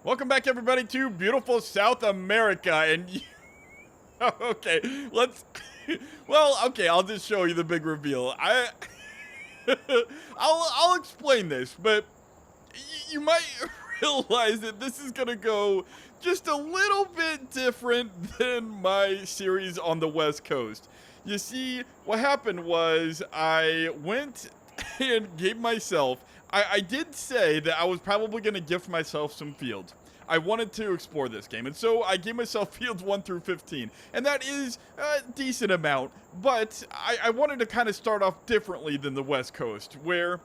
Welcome back, everybody, to beautiful South America. And okay, I'll just show you the big reveal. I'll explain this, but you might realize that this is gonna go just a little bit different than my series on the West Coast. You see, what happened was I went and gave myself. I did say that I was probably going to gift myself some fields. I wanted to explore this game, and so I gave myself fields 1 through 15, and that is a decent amount, but I wanted to kind of start off differently than the West Coast, where,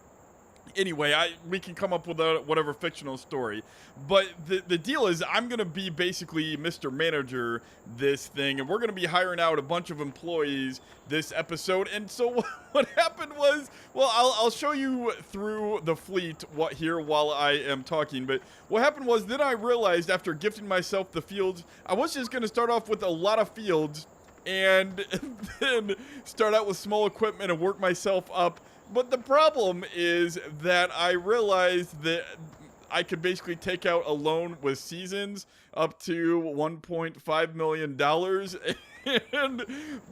anyway, we can come up with whatever fictional story, but the deal is I'm going to be basically Mr. Manager this thing, and we're going to be hiring out a bunch of employees this episode. And so what happened was, well, I'll show you through the fleet while I am talking, but what happened was then I realized after gifting myself the fields, I was just going to start off with a lot of fields and then start out with small equipment and work myself up. But the problem is that I realized that I could basically take out a loan with seasons up to $1.5 million. And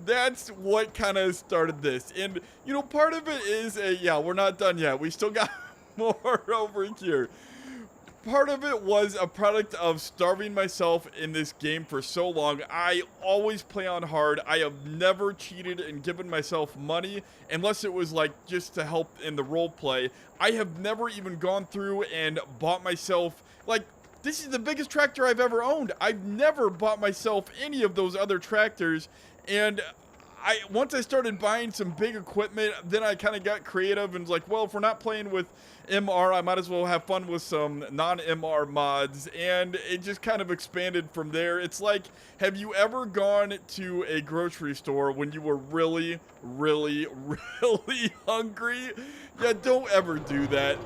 that's what kind of started this. And, you know, part of it is, we're not done yet. We still got more over here. Part of it was a product of starving myself in this game for so long. I always play on hard. I have never cheated and given myself money unless it was like just to help in the role play. I have never even gone through and bought myself, like, this is the biggest tractor I've ever owned. I've never bought myself any of those other tractors, and once I started buying some big equipment, then I kind of got creative and was like, well, if we're not playing with MR, I might as well have fun with some non-MR mods, and it just kind of expanded from there. It's like, have you ever gone to a grocery store when you were really, really, really hungry? Yeah, don't ever do that.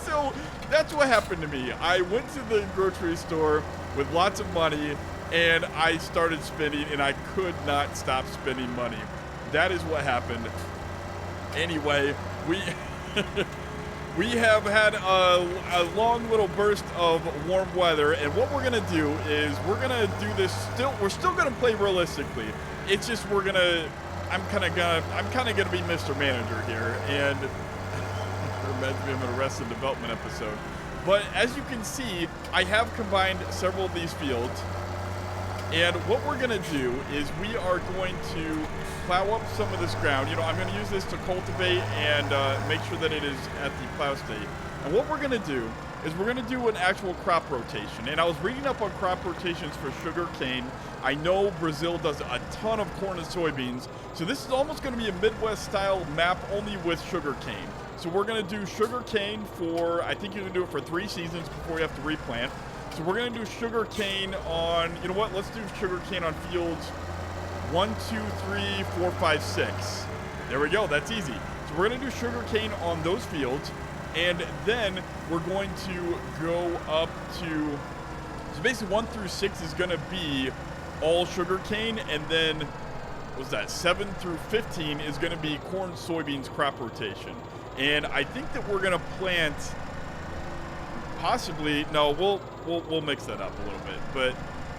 So that's what happened to me. I went to the grocery store with lots of money, and I started spending, and I could not stop spending money. That is what happened. Anyway, we have had a long little burst of warm weather, and what we're gonna do is we're gonna do this. We're still gonna play realistically. It's just I'm kind of gonna be Mr. Manager here, and it reminds me of an Arrested Development episode. But as you can see, I have combined several of these fields. And what we're going to do is we are going to plow up some of this ground. You know, I'm going to use this to cultivate and make sure that it is at the plow state. And what we're going to do is we're going to do an actual crop rotation. And I was reading up on crop rotations for sugarcane. I know Brazil does a ton of corn and soybeans. So this is almost going to be a Midwest-style map only with sugarcane. So we're going to do sugarcane for, I think you can do it for 3 seasons before you have to replant. So we're going to do sugarcane on, you know what, let's do sugarcane on fields 1, 2, 3, 4, 5, 6. There we go, that's easy. So we're going to do sugarcane on those fields, and then we're going to go up to, so basically 1 through 6 is going to be all sugarcane, and then, what was that, 7 through 15 is going to be corn, soybeans, crop rotation. And I think that we're going to plant, possibly, no, we'll mix that up a little bit. But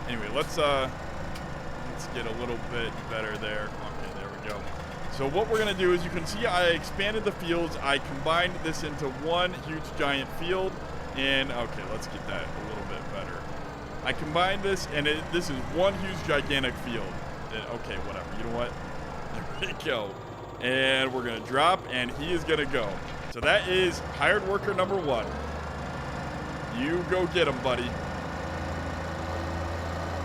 anyway, let's get a little bit better there. Okay, there we go. So what we're gonna do is, you can see I expanded the fields. I combined this into one huge giant field, and okay, let's get that a little bit better. I combined this, and this is one huge gigantic field. Okay, whatever. You know what? There we go. And we're gonna drop, and he is gonna go. So that is hired worker number 1. You go get him, buddy.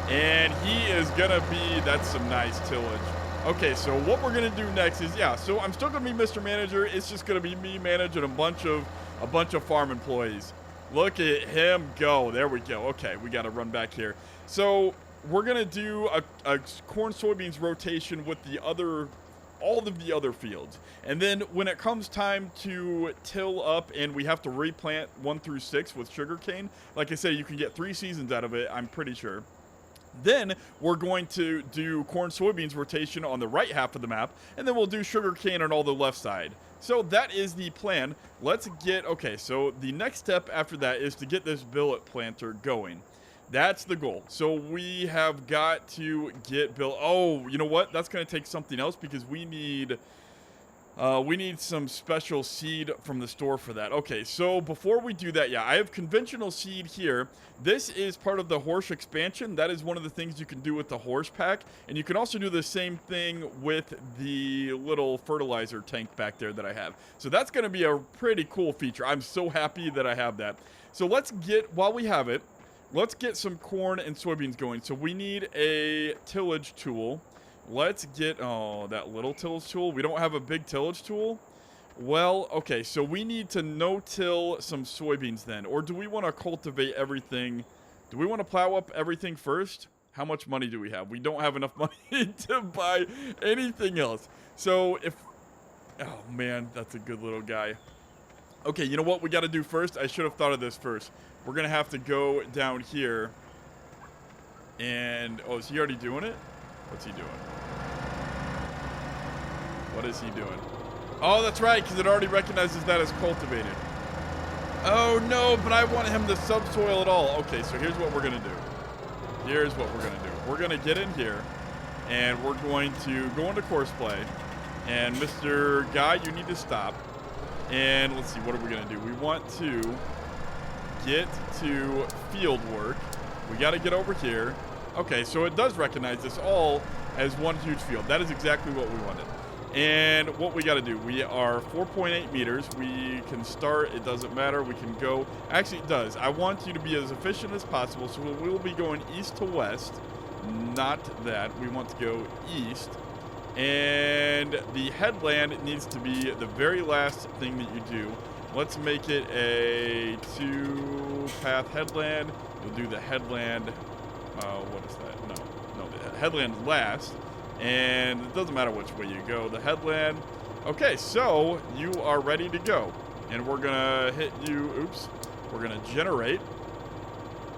And he is gonna be, that's some nice tillage. Okay, so what we're gonna do next is, so I'm still gonna be Mr. Manager. It's just gonna be me managing a bunch of farm employees. Look at him go. There we go. Okay, we gotta run back here. So we're gonna do a corn soybeans rotation with all of the other fields. And then when it comes time to till up and we have to replant 1 through 6 with sugarcane, like I said, you can get 3 seasons out of it, I'm pretty sure. Then we're going to do corn soybeans rotation on the right half of the map, and then we'll do sugarcane on all the left side. So that is the plan. Let's get, okay, so the next step after that is to get this billet planter going. That's the goal. So we have got to get oh, you know what? That's going to take something else because we need some special seed from the store for that. Okay, so before we do that, yeah, I have conventional seed here. This is part of the horse expansion. That is one of the things you can do with the horse pack. And you can also do the same thing with the little fertilizer tank back there that I have. So that's going to be a pretty cool feature. I'm so happy that I have that. So let's get, while we have it, let's get some corn and soybeans going. So we need a tillage tool. Let's get, oh, that little tillage tool. We don't have a big tillage tool. Well, okay, so we need to no-till some soybeans then. Or do we want to cultivate everything? Do we want to plow up everything first? How much money do we have? We don't have enough money to buy anything else. So if, oh man, that's a good little guy. Okay, you know what we got to do first? I should have thought of this first. We're going to have to go down here. And, oh, is he already doing it? What's he doing? What is he doing? Oh, that's right, because it already recognizes that as cultivated. Oh, no, but I want him to subsoil it all. Okay, so here's what we're going to do. Here's what we're going to do. We're going to get in here, and we're going to go into course play. And Mr. Guy, you need to stop. And let's see, what are we going to do? We want to get to field work. We got to get over here. Okay, so it does recognize this all as one huge field. That is exactly what we wanted. And what we got to do, we are 4.8 meters. We can start. It doesn't matter. We can go. Actually, it does. I want you to be as efficient as possible. So we will be going east to west. Not that. We want to go east. And the headland needs to be the very last thing that you do. Let's make it a 2-path headland. You'll do the headland. What is that? No, the headland last. And it doesn't matter which way you go. The headland. Okay, so you are ready to go. And we're going to hit you. Oops. We're going to generate.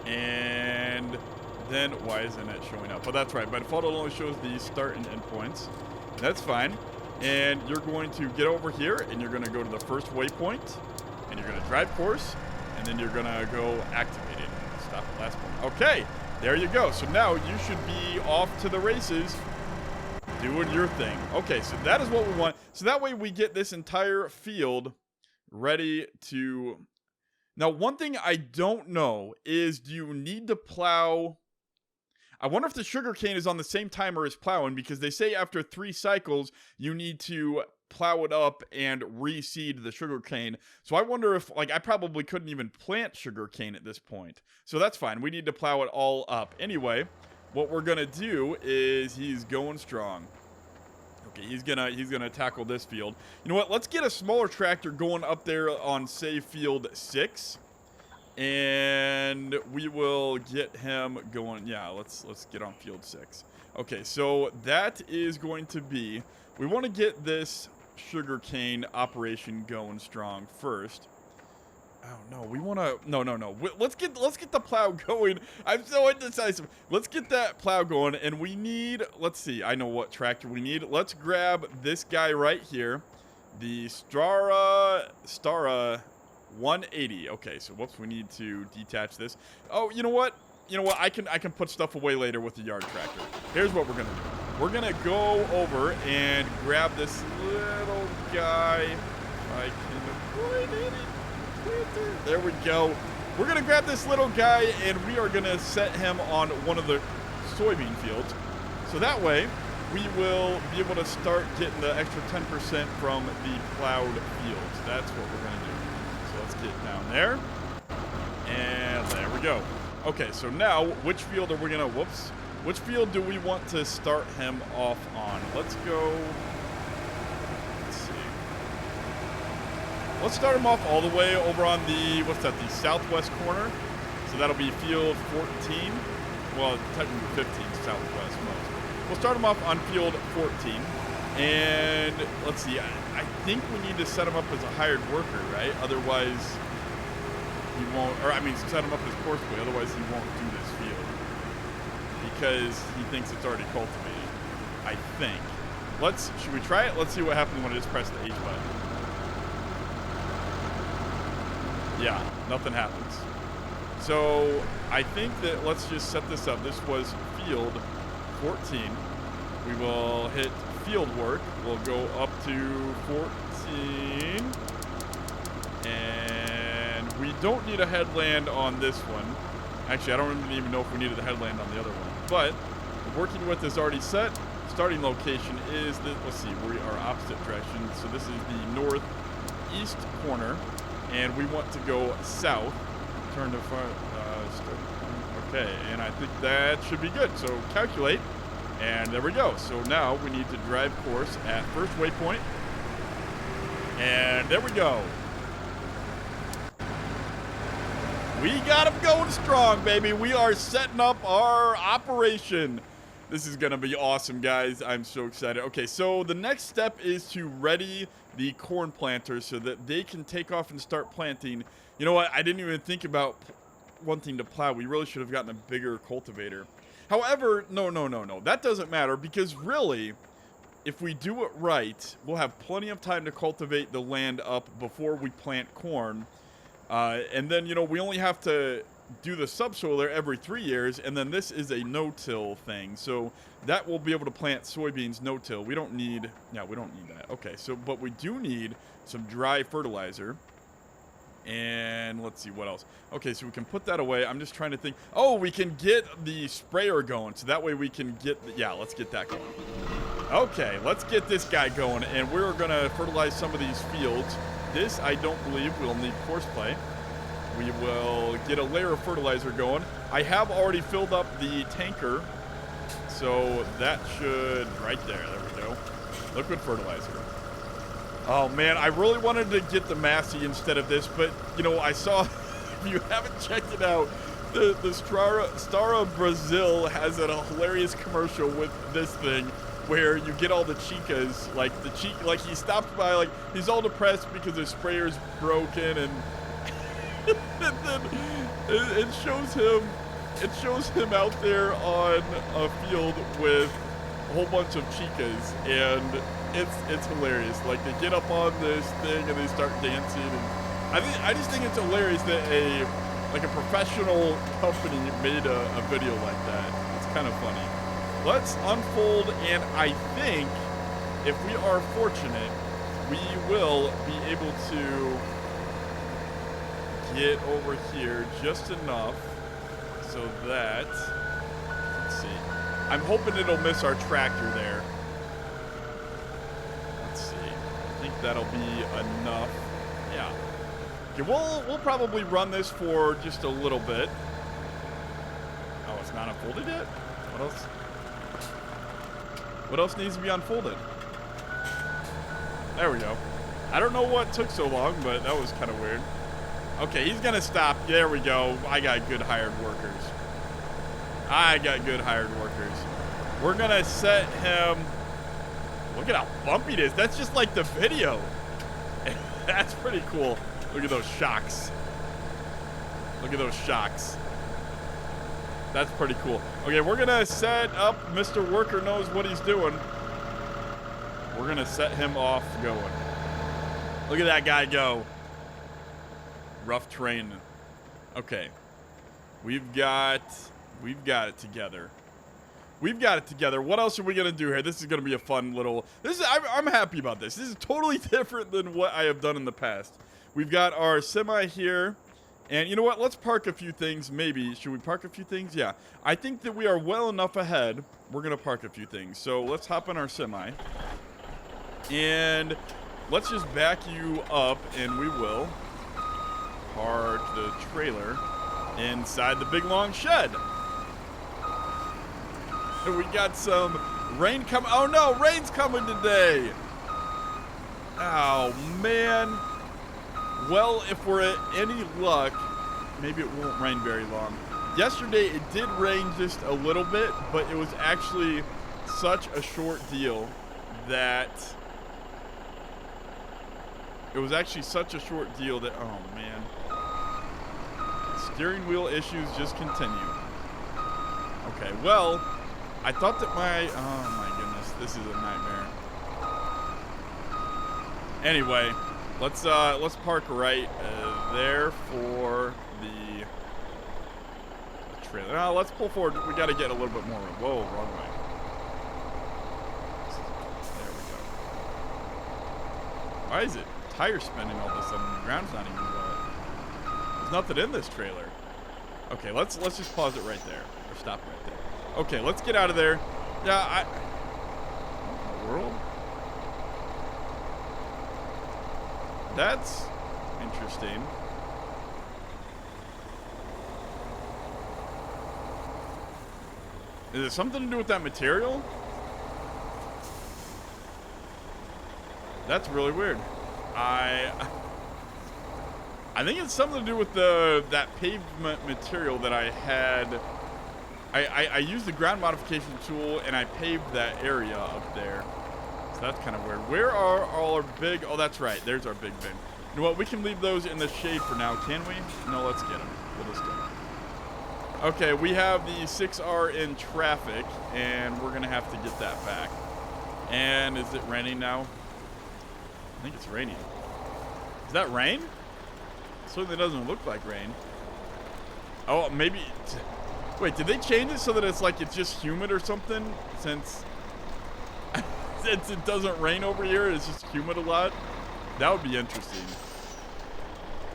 And then, why isn't it showing up? Oh, that's right. By default, it only shows the start and end points. That's fine. And you're going to get over here, and you're going to go to the first waypoint. And you're going to drive course. And then you're going to go activate it. Stop at last point. Okay. There you go. So now you should be off to the races doing your thing. Okay, so that is what we want. So that way we get this entire field ready to... Now, one thing I don't know is, do you need to plow... I wonder if the sugarcane is on the same timer as plowing, because they say after 3 cycles, you need to plow it up and reseed the sugarcane. So I wonder if, like, I probably couldn't even plant sugarcane at this point. So that's fine. We need to plow it all up. Anyway, what we're gonna do is he's going strong. Okay, he's gonna tackle this field. You know what? Let's get a smaller tractor going up there on, say, field 6. And we will get him going. Yeah, let's get on field 6. Okay, so that is going to be, we want to get this sugarcane operation going strong first. Oh no, we want to, no. Let's get the plow going. I'm so indecisive. Let's get that plow going, and we need, let's see, I know what tractor we need. Let's grab this guy right here, the Stara 180. Okay, so whoops, we need to detach this. Oh, you know what? I can put stuff away later with the yard tractor. Here's what we're gonna do. We're gonna go over and grab this little guy. I can avoid it. There we go. We're gonna grab this little guy, and we are gonna set him on one of the soybean fields. So that way, we will be able to start getting the extra 10% from the plowed fields. That's what we're gonna do. So let's get down there. And there we go. Okay, so now, which field are we gonna, whoops. Which field do we want to start him off on? Let's go, let's see. Let's start him off all the way over on the, what's that, the southwest corner. So that'll be field 14. Well, technically 15 southwest most. We'll start him off on field 14. And let's see, I think we need to set him up as a hired worker, right? Otherwise, he won't, or I mean, set him up as course play, otherwise he won't do this field. because he thinks it's already cultivated. I think. Should we try it? Let's see what happens when I just press the H button. Yeah, nothing happens. So I think that let's just set this up. This was field 14. We will hit field work. We'll go up to 14. And we don't need a headland on this one. Actually, I don't even know if we needed the headland on the other one. But working with is already set. Starting location is the, let's see, we are opposite direction. So this is the northeast corner. And we want to go south. Turn to okay, and I think that should be good. So calculate, and there we go. So now we need to drive course at first waypoint, and there we go. We got them going strong, baby. We are setting up our operation. This is gonna be awesome, guys. I'm so excited. Okay, so the next step is to ready the corn planters so that they can take off and start planting. You know what? I didn't even think about wanting to plow. We really should have gotten a bigger cultivator. However, no. That doesn't matter because really, if we do it right, we'll have plenty of time to cultivate the land up before we plant corn. And then, you know, we only have to do the subsoil there every 3 years, and then this is a no-till thing. So that will be able to plant soybeans no-till. We don't need, we don't need that. Okay, so, but we do need some dry fertilizer. And let's see what else. Okay, so we can put that away. I'm just trying to think. Oh, we can get the sprayer going. So that way we can get, let's get that going. Okay, let's get this guy going. And we're going to fertilize some of these fields. This, I don't believe, we'll need course play. We will get a layer of fertilizer going. I have already filled up the tanker. So that should, right there we go. Liquid fertilizer. Oh, man, I really wanted to get the Massey instead of this, but, you know, I saw, if you haven't checked it out, the Stara Brazil has a hilarious commercial with this thing where you get all the chicas, like he stops by, like, he's all depressed because his sprayer's broken, and then it shows him out there on a field with a whole bunch of chicas, and it's hilarious. Like, they get up on this thing and they start dancing, and I just think it's hilarious that a professional company made a video like that. It's kind of funny. Let's unfold, and I think if we are fortunate, we will be able to get over here just enough so that, let's see, I'm hoping it'll miss our tractor there. Let's see, I think that'll be enough. Yeah. Okay, we'll probably run this for just a little bit. Oh, it's not unfolded yet? What else? What else needs to be unfolded? There we go. I don't know what took so long, but that was kind of weird. Okay, he's gonna stop. There we go. I got good hired workers. We're gonna set him. Look at how bumpy it is. That's just like the video. That's pretty cool. Look at those shocks. That's pretty cool. Okay, we're gonna set up. Mr. Worker knows what he's doing. We're gonna set him off going. Look at that guy go. Rough terrain. Okay. We've got it together. What else are we gonna do here? This is gonna be a fun little. I'm happy about this. This is totally different than what I have done in the past. We've got our semi here. And you know what? Let's park a few things, maybe. Should we park a few things? Yeah. I think that we are well enough ahead. We're going to park a few things. So let's hop in our semi. And let's just back you up, and we will park the trailer inside the big, long shed. And we got some rain coming. Oh, no. Rain's coming today. Oh, man. Well, if we're at any luck, maybe it won't rain very long. Yesterday, it did rain just a little bit, but it was actually such a short deal that... oh, man. Steering wheel issues just continue. Okay, well, I thought that oh my goodness, this is a nightmare. Anyway, let's park right there for the trailer. Now let's pull forward. We got to get a little bit more room. Whoa, wrong way. There we go. Why is it tire spinning all of a sudden? The ground's not even wet. There's nothing in this trailer. Okay, let's just pause it right there. Or stop right there. Okay, let's get out of there. Yeah, what in the world? That's interesting. Is it something to do with that material? That's really weird. I think it's something to do with that pavement material that I had. I used the ground modification tool and I paved that area up there. So that's kind of weird. Where are all our big... Oh, that's right. There's our big bin. You know what? We can leave those in the shade for now, can we? No, let's get them. We'll just go. Okay, we have the 6R in traffic, and we're going to have to get that back. And is it raining now? I think it's raining. Is that rain? It certainly doesn't look like rain. Oh, maybe... Wait, did they change it so that it's like it's just humid or something? Since it doesn't rain over here, it's just humid a lot. That would be interesting.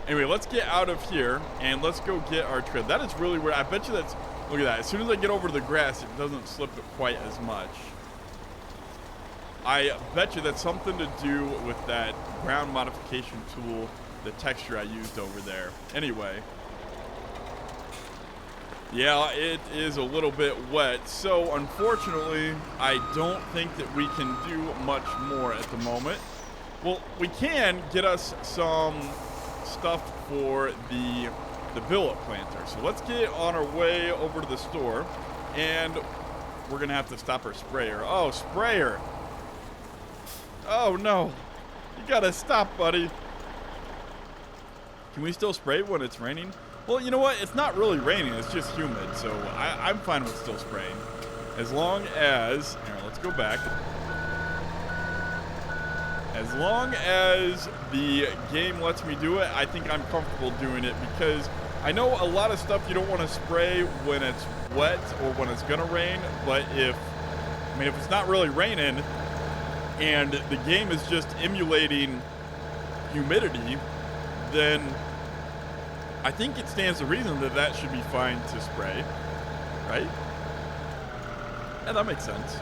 Anyway, let's get out of here and let's go get our trailer. That is really weird. I bet you that's... Look at that. As soon as I get over to the grass, it doesn't slip it quite as much. I bet you that's something to do with that ground modification tool, the texture I used over there. Anyway. Yeah, it is a little bit wet. So, unfortunately, I don't think that we can do much more at the moment. Well, we can get us some stuff for the billet planter. So let's get on our way over to the store, and we're gonna have to stop our sprayer. Oh, sprayer! Oh no, you gotta stop, buddy. Can we still spray when it's raining? Well, you know what? It's not really raining. It's just humid, so I'm fine with still spraying, as long as... Here, let's go back. As long as the game lets me do it, I think I'm comfortable doing it, because I know a lot of stuff you don't want to spray when it's wet or when it's going to rain, but if it's not really raining and the game is just emulating humidity, then I think it stands to reason that that should be fine to spray, right? Yeah, that makes sense.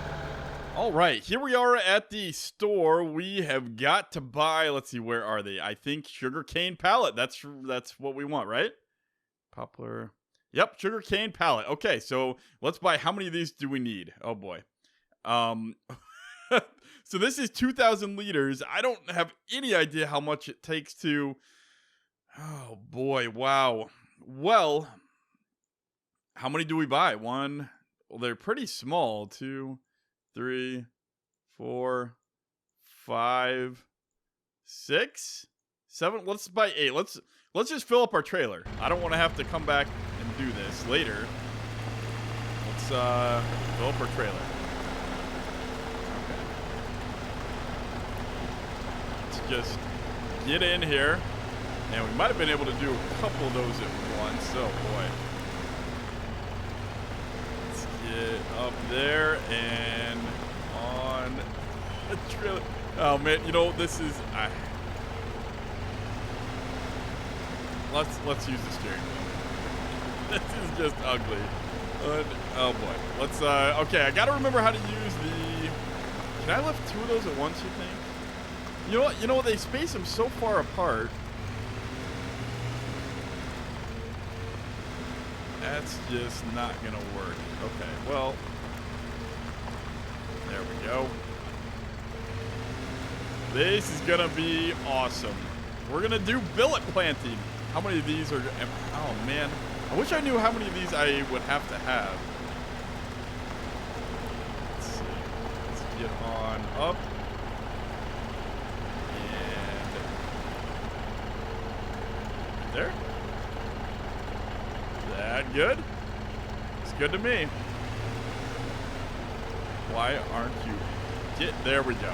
All right, here we are at the store. We have got to buy, let's see, where are they? I think sugarcane pallet. That's what we want, right? Poplar. Yep, sugarcane pallet. Okay, so let's buy. How many of these do we need? Oh boy. So this is 2,000 liters. I don't have any idea how much it takes to... Oh boy, wow. Well, how many do we buy? One. Well, they're pretty small. 2, 3, 4, 5, 6, 7. Let's buy 8. Let's just fill up our trailer. I don't want to have to come back and do this later. Let's fill up our trailer. Okay. Let's just get in here. And we might have been able to do a couple of those at once. Oh boy. Let's get up there and on the trailer. Oh man, you know, this is... Let's use the steering wheel. This is just ugly. Oh boy. Let's, okay, I gotta remember how to use the... Can I lift 2 of those at once, you think? You know what? You know, they space them so far apart. That's just not gonna work. Okay, well, there we go. This is gonna be awesome. We're gonna do billet planting. How many of these are... Oh man, I wish I knew how many of these I would have to have. Let's see. Let's get on up. And there. That good? It's good to me. Why aren't you? There we go.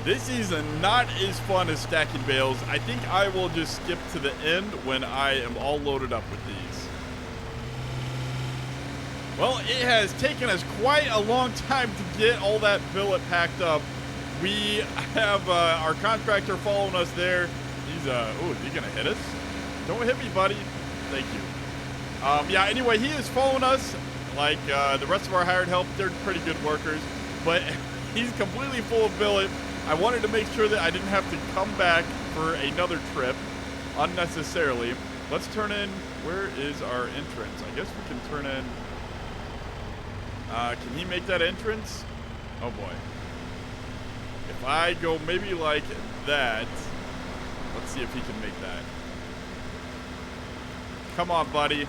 This is not as fun as stacking bales. I think I will just skip to the end when I am all loaded up with these. Well, it has taken us quite a long time to get all that billet packed up. We have our contractor following us there. He's, oh, is he gonna hit us? Don't hit me, buddy. Thank you. Yeah, anyway, he is following us like the rest of our hired help. They're pretty good workers, but he's completely full of billet. I wanted to make sure that I didn't have to come back for another trip unnecessarily. Let's turn in. Where is our entrance? I guess we can turn in. Can he make that entrance? Oh boy. If I go maybe like that, let's see if he can make that. Come on, buddy.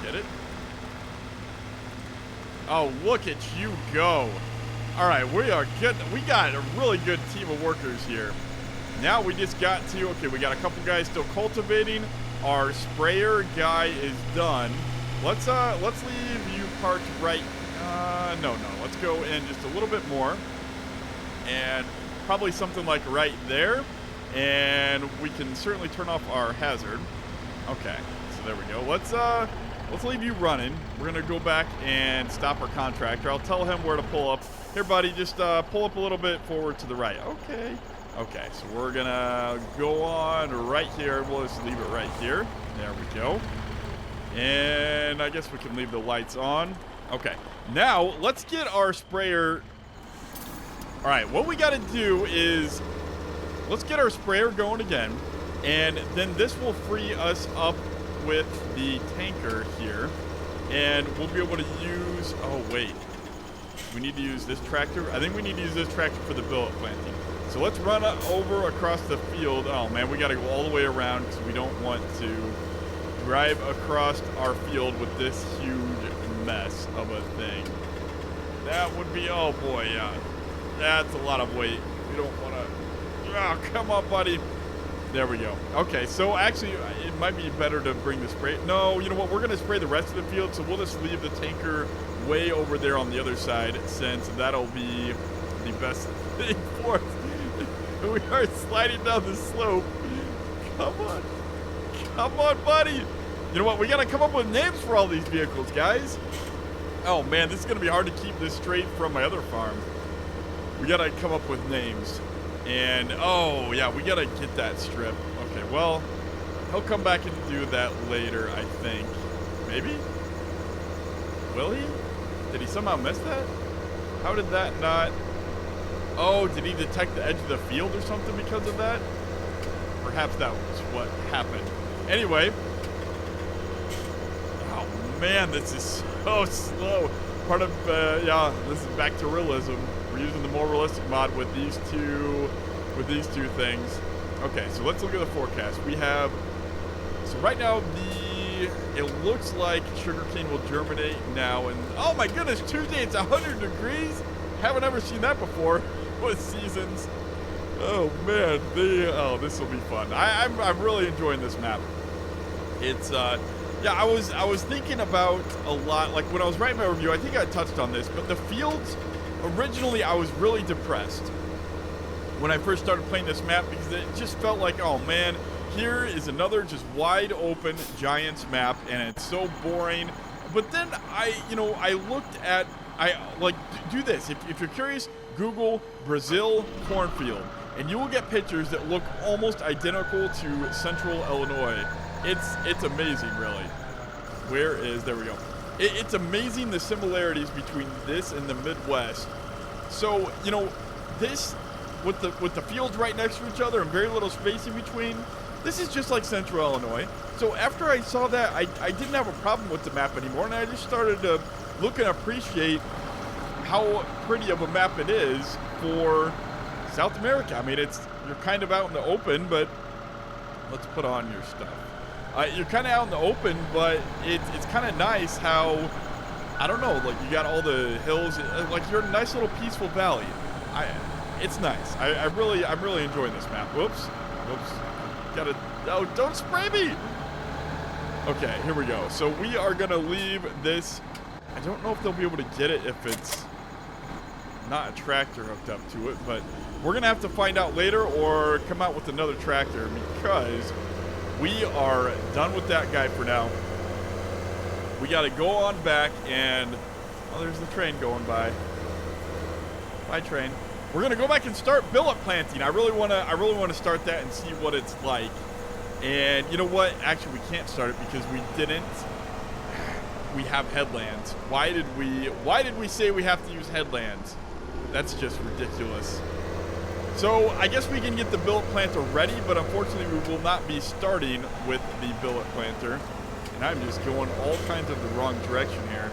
Get it? Oh, look at you go. All right, we are good. We got a really good team of workers here. Now we just got to, okay, we got a couple guys still cultivating. Our sprayer guy is done. Let's leave you parked right, no, let's go in just a little bit more. And probably something like right there. And we can certainly turn off our hazard. Okay, so there we go. Let's leave you running. We're gonna go back and stop our contractor. I'll tell him where to pull up. Here, buddy, just pull up a little bit forward to the right. Okay. Okay, so we're gonna go on right here. We'll just leave it right here. There we go. And I guess we can leave the lights on. Okay, now let's get our sprayer. All right, what we gotta do is let's get our sprayer going again. And then this will free us up with the tanker here. And we'll be able to use, oh wait. We need to use this tractor. I think we need to use this tractor for the billet planting. So let's run over across the field. Oh man, we gotta go all the way around because we don't want to drive across our field with this huge mess of a thing. That would be, oh boy, yeah. That's a lot of weight. We don't wanna, oh, come on, buddy. There we go. Okay, so actually, it might be better to bring the spray. No, you know what? We're going to spray the rest of the field, so we'll just leave the tanker way over there on the other side, since that'll be the best thing for us. We are sliding down the slope. Come on. Come on, buddy. You know what? We got to come up with names for all these vehicles, guys. Oh, man, this is going to be hard to keep this straight from my other farm. We got to come up with names. And, oh, yeah, we got to get that strip. Okay, well, he'll come back and do that later, I think. Maybe? Will he? Did he somehow miss that? How did that not... Oh, did he detect the edge of the field or something because of that? Perhaps that was what happened. Anyway. Oh, man, this is so slow. Part of, yeah, this is back to realism. We're using the more realistic mod with these two things. Okay, so let's look at the forecast. We have, so right now it looks like sugarcane will germinate now, and oh my goodness, Tuesday it's 100 degrees. Haven't ever seen that before with seasons. Oh man, this will be fun. I'm really enjoying this map. It's yeah, I was thinking about a lot, like when I was writing my review, I think I touched on this, but the fields. Originally, I was really depressed when I first started playing this map because it just felt like, oh man, here is another just wide open Giants map and it's so boring. But then I looked at, do this. If you're curious, Google Brazil cornfield and you will get pictures that look almost identical to central Illinois. It's amazing, really. There we go. It's amazing the similarities between this and the Midwest. So, you know, this, with the fields right next to each other and very little space in between, this is just like Central Illinois. So after I saw that, I didn't have a problem with the map anymore, and I just started to look and appreciate how pretty of a map it is for South America. I mean, you're kind of out in the open, but let's put on your stuff. You're kind of out in the open, but it's kind of nice how, I don't know, like you got all the hills, like you're in a nice little peaceful valley. It's nice. I'm really enjoying this map. Whoops. Oh, don't spray me. Okay, here we go. So we are going to leave this. I don't know if they'll be able to get it if it's not a tractor hooked up to it, but we're going to have to find out later or come out with another tractor because we are done with that guy for now. We got to go on back and, oh, there's the train going by. Bye, train. We're going to go back and start billet planting. I really want to start that and see what it's like. And you know what? Actually, we can't start it because we didn't. We have headlands. Why did we say we have to use headlands? That's just ridiculous. So I guess we can get the billet planter ready, but unfortunately we will not be starting with the billet planter. And I'm just going all kinds of the wrong direction here.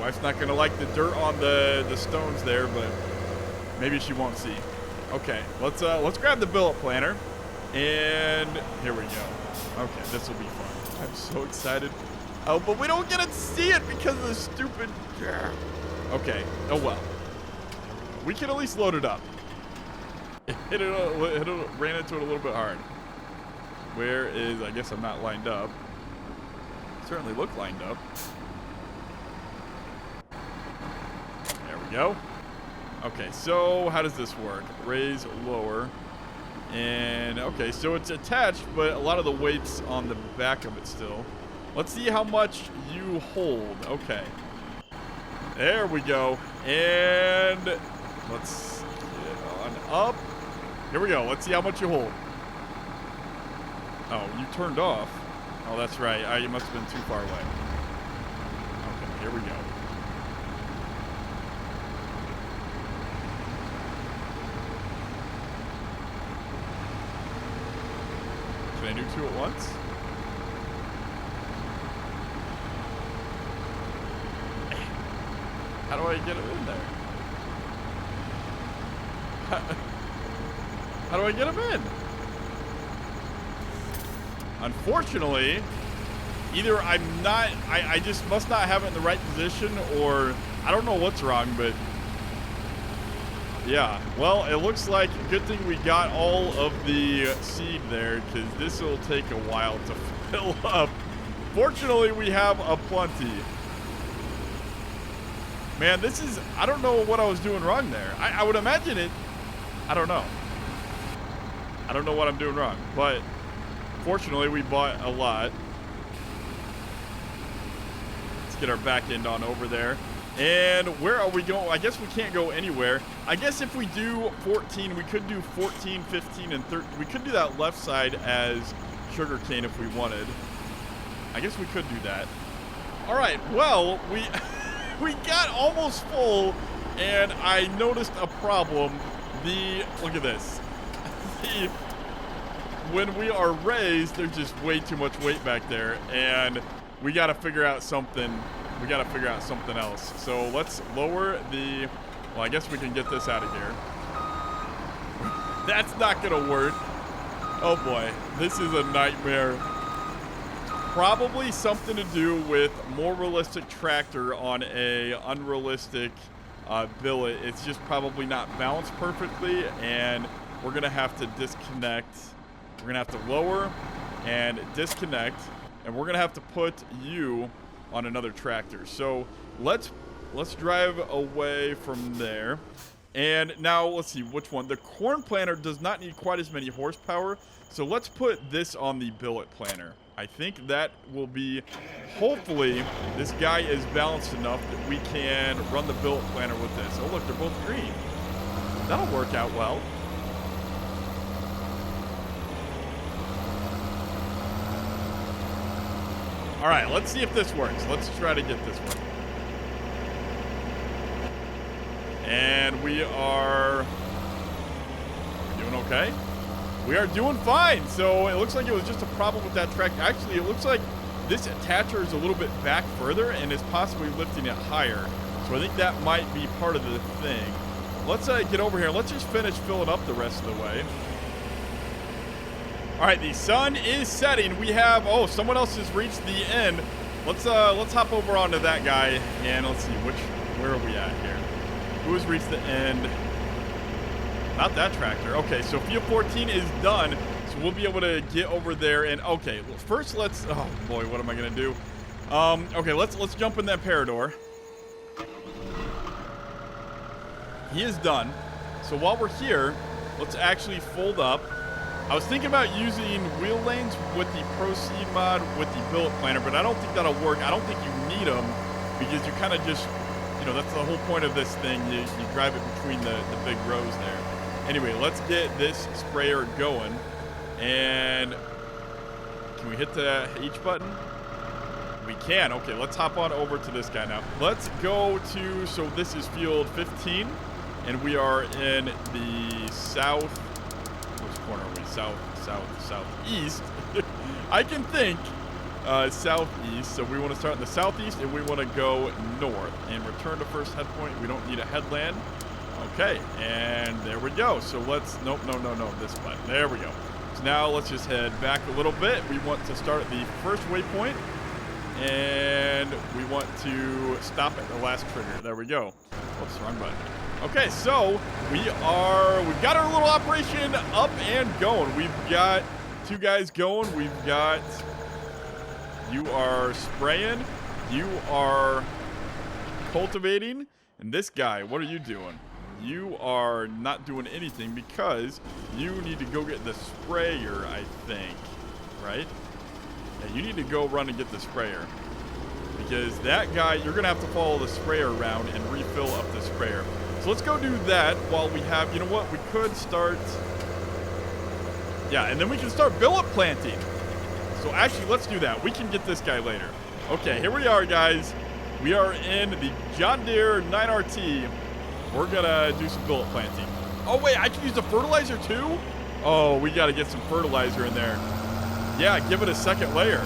Wife's not gonna like the dirt on the stones there, but maybe she won't see. Okay, let's grab the billet planter, and here we go. Okay, this will be fun. I'm so excited. Oh, but we don't get to see it because of the stupid. Okay. Oh well. We can at least load it up. Ran into it a little bit hard. Where is? I guess I'm not lined up. Certainly look lined up. There we go. Okay, so how does this work? Raise, lower. And, okay, so it's attached, but a lot of the weight's on the back of it still. Let's see how much you hold. Okay. There we go. And let's get on up. Here we go. Let's see how much you hold. Oh, you turned off. Oh, that's right. You must have been too far away. Okay, here we go. Can I do two at once? How do I get him in there? How do I get him in? Unfortunately, either I just must not have it in the right position, or I don't know what's wrong, but yeah. Well, it looks like a good thing we got all of the seed there, because this will take a while to fill up. Fortunately, we have a plenty. Man, this is, I don't know what I was doing wrong there. I would imagine it, I don't know. I don't know what I'm doing wrong, but fortunately we bought a lot. Let's get our back end on over there. And where are we going? I guess we can't go anywhere. I guess if we do 14, we could do 14, 15, and 13. We could do that left side as sugarcane if we wanted. I guess we could do that. All right, well, we got almost full, and I noticed a problem. Look at this. When we are raised, there's just way too much weight back there, and we got to figure out something. We got to figure out something else. So let's lower the. Well, I guess we can get this out of here. That's not gonna work. Oh boy, this is a nightmare. Probably something to do with more realistic tractor on a unrealistic billet. It's just probably not balanced perfectly, and we're gonna have to disconnect. We're gonna have to lower and disconnect, and we're gonna have to put you on another tractor. So let's drive away from there. And now let's see which one. The corn planter does not need quite as many horsepower, so let's put this on the billet planter. I think that will be, hopefully, this guy is balanced enough that we can run the billet planter with this. Oh look, they're both green. That'll work out well. All right, let's see if this works. Let's try to get this working. And we are doing okay. We are doing fine. So it looks like it was just a problem with that tractor. Actually, it looks like this attacher is a little bit back further and is possibly lifting it higher. So I think that might be part of the thing. Let's get over here. Let's just finish filling up the rest of the way. All right, the sun is setting. We have, oh, someone else has reached the end. Let's hop over onto that guy, and let's see, where are we at here? Who has reached the end? Not that tractor. Okay, so field 14 is done. So we'll be able to get over there and, okay, well, first let's, oh boy, what am I going to do? Okay, let's jump in that Parador. He is done. So while we're here, let's actually fold up. I was thinking about using wheel lanes with the Proceed mod with the Billet Planter, but I don't think that'll work. I don't think you need them because you kind of just, you know, that's the whole point of this thing. You drive it between the big rows there. Anyway, let's get this sprayer going. And can we hit the H button? We can. Okay, let's hop on over to this guy now. Let's go to, so this is field 15, and we are in the south, which corner are we? Southeast. I can think southeast, so we want to start in the southeast, and we want to go north and return to first head point. We don't need a headland. Okay, and there we go. So let's, nope, no, this button. There we go. So now let's just head back a little bit. We want to start at the first waypoint, and we want to stop at the last trigger. There we go. Whoops, wrong button. Okay, so we've got our little operation up and going. We've got 2 guys going. We've got, you are spraying, you are cultivating, and this guy, what are you doing? You are not doing anything because you need to go get the sprayer, I think, right? Yeah, you need to go run and get the sprayer. Because that guy, you're going to have to follow the sprayer around and refill up the sprayer. So let's go do that while we have, you know what, we could start, yeah, and then we can start billet planting. So actually, let's do that. We can get this guy later. Okay, here we are, guys. We are in the John Deere 9RT. We're going to do some billet planting. Oh, wait, I can use the fertilizer too? Oh, we got to get some fertilizer in there. Yeah, give it a second layer.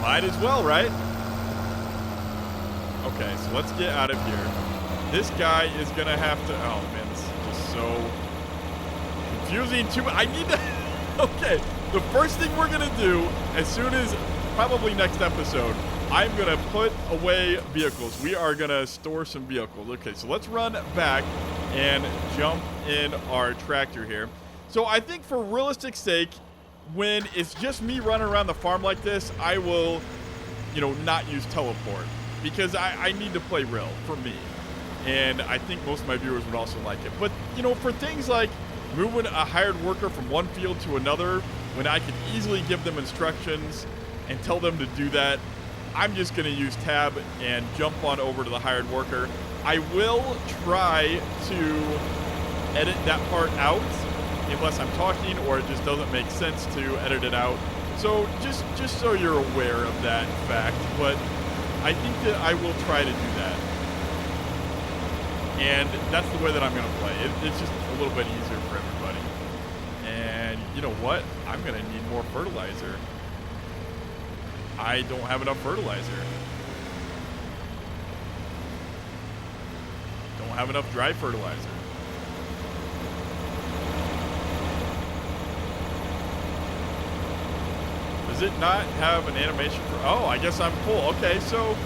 Might as well, right? Okay, so let's get out of here. This guy is going to have to... Oh, man, this is just so confusing. I need to... Okay, the first thing we're going to do, as soon as probably next episode, I'm going to put away vehicles. We are going to store some vehicles. Okay, so let's run back and jump in our tractor here. So I think for realistic sake, when it's just me running around the farm like this, I will, you know, not use teleport. Because I need to play real for me. And I think most of my viewers would also like it. But, you know, for things like moving a hired worker from one field to another, when I could easily give them instructions and tell them to do that, I'm just going to use tab and jump on over to the hired worker. I will try to edit that part out unless I'm talking or it just doesn't make sense to edit it out. So just so you're aware of that fact. But I think that I will try to do that. And that's the way that I'm going to play. It's just a little bit easier for everybody. And you know what? I'm going to need more fertilizer. I don't have enough fertilizer. Don't have enough dry fertilizer. Does it not have an animation for... Oh, I guess I'm full. Okay, so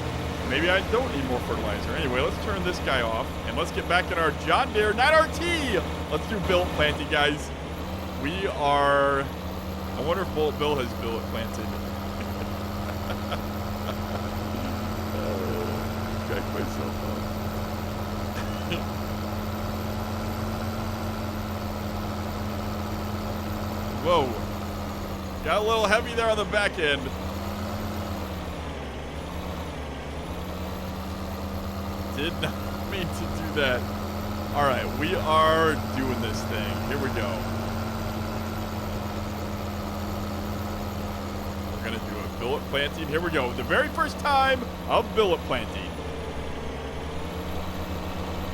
maybe I don't need more fertilizer. Anyway, let's turn this guy off, and let's get back in our John Deere 9RT. Let's do billet planting, guys. We are... I wonder if Bullet Bill has billet planted. Crack myself up. Whoa. Got a little heavy there on the back end. Did not mean to do that. All right, we are doing this thing. Here we go. We're gonna do a billet planting. Here we go. The very first time of billet planting.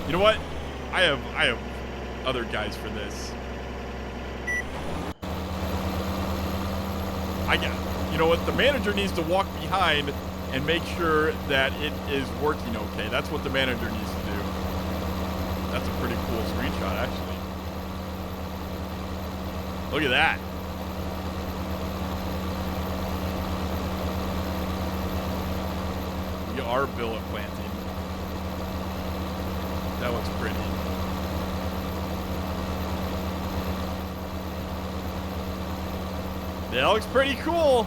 You know what? I have other guys for this. You know what? The manager needs to walk behind and make sure that it is working okay. That's what the manager needs to do. That's a pretty cool screenshot, actually. Look at that. We are billet planting. That looks pretty. That looks pretty cool.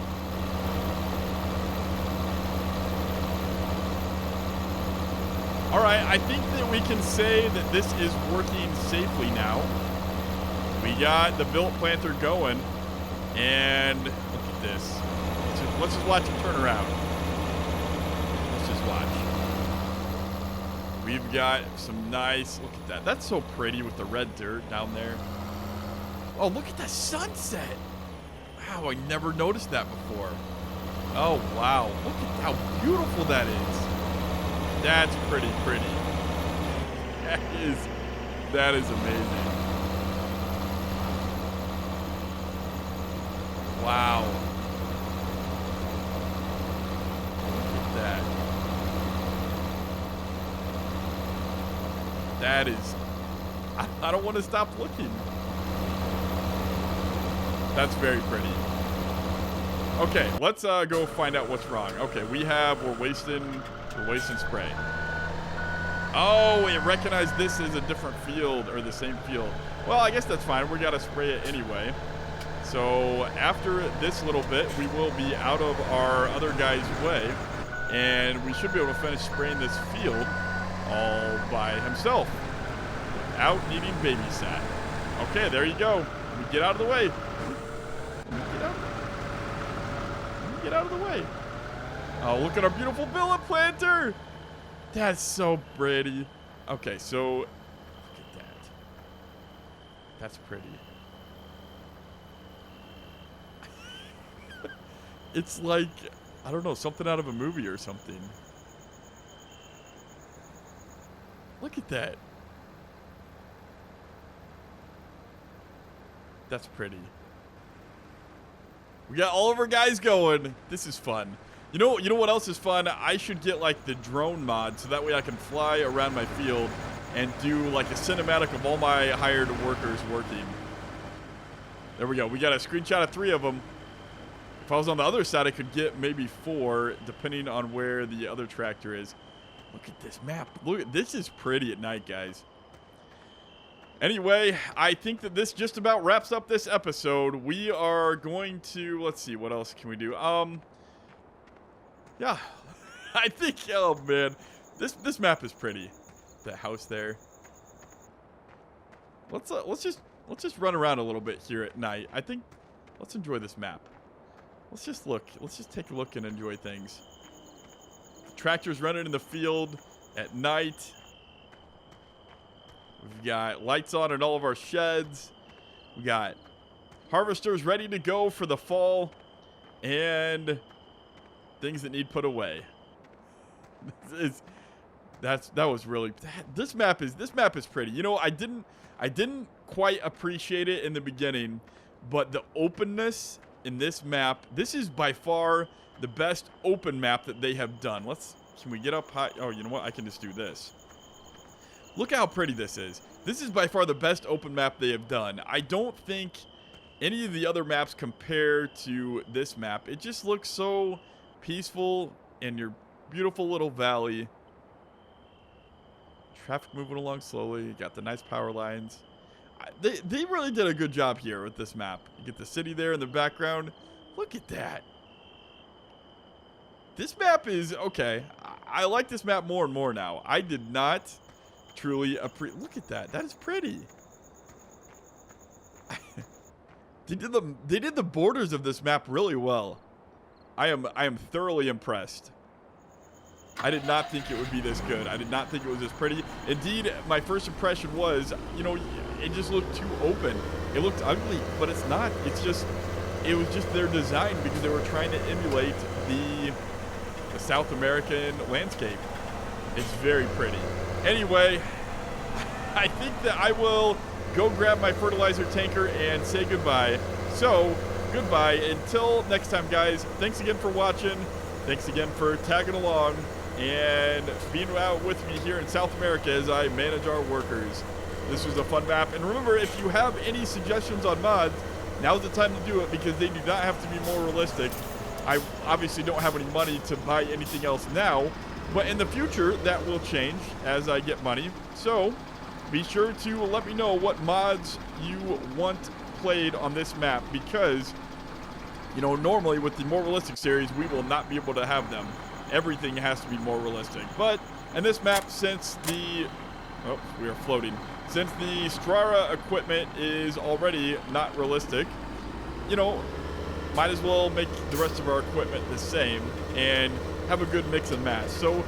All right, I think that we can say that this is working safely now. We got the Billet Planter going, and look at this. Let's just watch him turn around. Let's just watch. We've got some nice, look at that. That's so pretty with the red dirt down there. Oh, look at the sunset. Wow, I never noticed that before. Oh, wow. Look at how beautiful that is. That's pretty. That is amazing. Wow. Look at that. That is, I don't want to stop looking. That's very pretty. Okay, let's go find out what's wrong. Okay, we're wasting spray. Oh, it recognized this as a different field or the same field. Well, I guess that's fine. We got to spray it anyway. So after this little bit, we will be out of our other guy's way, and we should be able to finish spraying this field all by himself without needing babysat. Okay, there you go. Let me get out of the way. Get out of the way. Oh, look at our beautiful Billet Planter. That's so pretty. Okay, so look at that. That's pretty. It's like, I don't know, something out of a movie or something. Look at that. That's pretty. We got all of our guys going. This is fun. You know what else is fun? I should get like the drone mod so that way I can fly around my field and do like a cinematic of all my hired workers working. There we go. We got a screenshot of 3 of them. If I was on the other side, I could get maybe 4, depending on where the other tractor is. Look at this map. Look at this. Is pretty at night, guys. Anyway, I think that this just about wraps up this episode. We are going to, let's see, what else can we do? Yeah, I think, oh man, this map is pretty. That house there. Let's just run around a little bit here at night. I think, let's enjoy this map. Let's just look. Let's just take a look and enjoy things. The tractor's running in the field at night. We've got lights on in all of our sheds. We got harvesters ready to go for the fall, and things that need put away. That was really, this map is pretty. You know, I didn't quite appreciate it in the beginning, but the openness in this map, this is by far the best open map that they have done. Can we get up high? Oh, you know what? I can just do this. Look how pretty this is. This is by far the best open map they have done. I don't think any of the other maps compare to this map. It just looks so peaceful in your beautiful little valley. Traffic moving along slowly. You got the nice power lines. They really did a good job here with this map. You get the city there in the background. Look at that. This map is okay. I like this map more and more now. I did not truly appreciate. Look at that. That is pretty. They did the borders of this map really well. I am thoroughly impressed. I did not think it would be this good. I did not think it was this pretty. Indeed, my first impression was, you know, it just looked too open. It looked ugly, but it's not. It was just their design because they were trying to emulate the South American landscape. It's very pretty. Anyway, I think that I will go grab my fertilizer tanker and say goodbye. So, goodbye. Until next time, guys. Thanks again for watching. Thanks again for tagging along and being out with me here in South America as I manage our workers. This was a fun map. And remember, if you have any suggestions on mods, now's the time to do it because they do not have to be more realistic. I obviously don't have any money to buy anything else now, but in the future, that will change as I get money. So, be sure to let me know what mods you want played on this map because You know, normally with the more realistic series, we will not be able to have them. Everything has to be more realistic. But in this map, since the... Oh, we are floating. Since the Stara equipment is already not realistic, you know, might as well make the rest of our equipment the same and have a good mix and match. So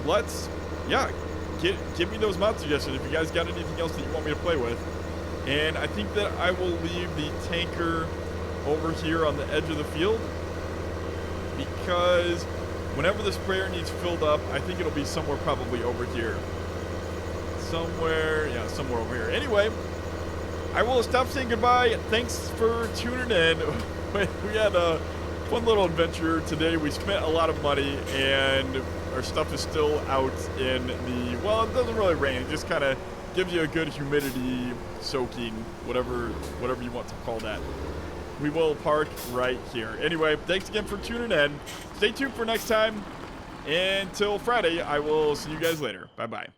let's, yeah, give me those mod suggestions if you guys got anything else that you want me to play with. And I think that I will leave the tanker over here on the edge of the field, because whenever the sprayer needs filled up, I think it'll be somewhere probably over here. Somewhere over here. Anyway, I will stop saying goodbye. Thanks for tuning in. We had a fun little adventure today. We spent a lot of money, and our stuff is still out in the, well, it doesn't really rain. It just kind of gives you a good humidity soaking, whatever you want to call that. We will park right here. Anyway, thanks again for tuning in. Stay tuned for next time. Until Friday, I will see you guys later. Bye-bye.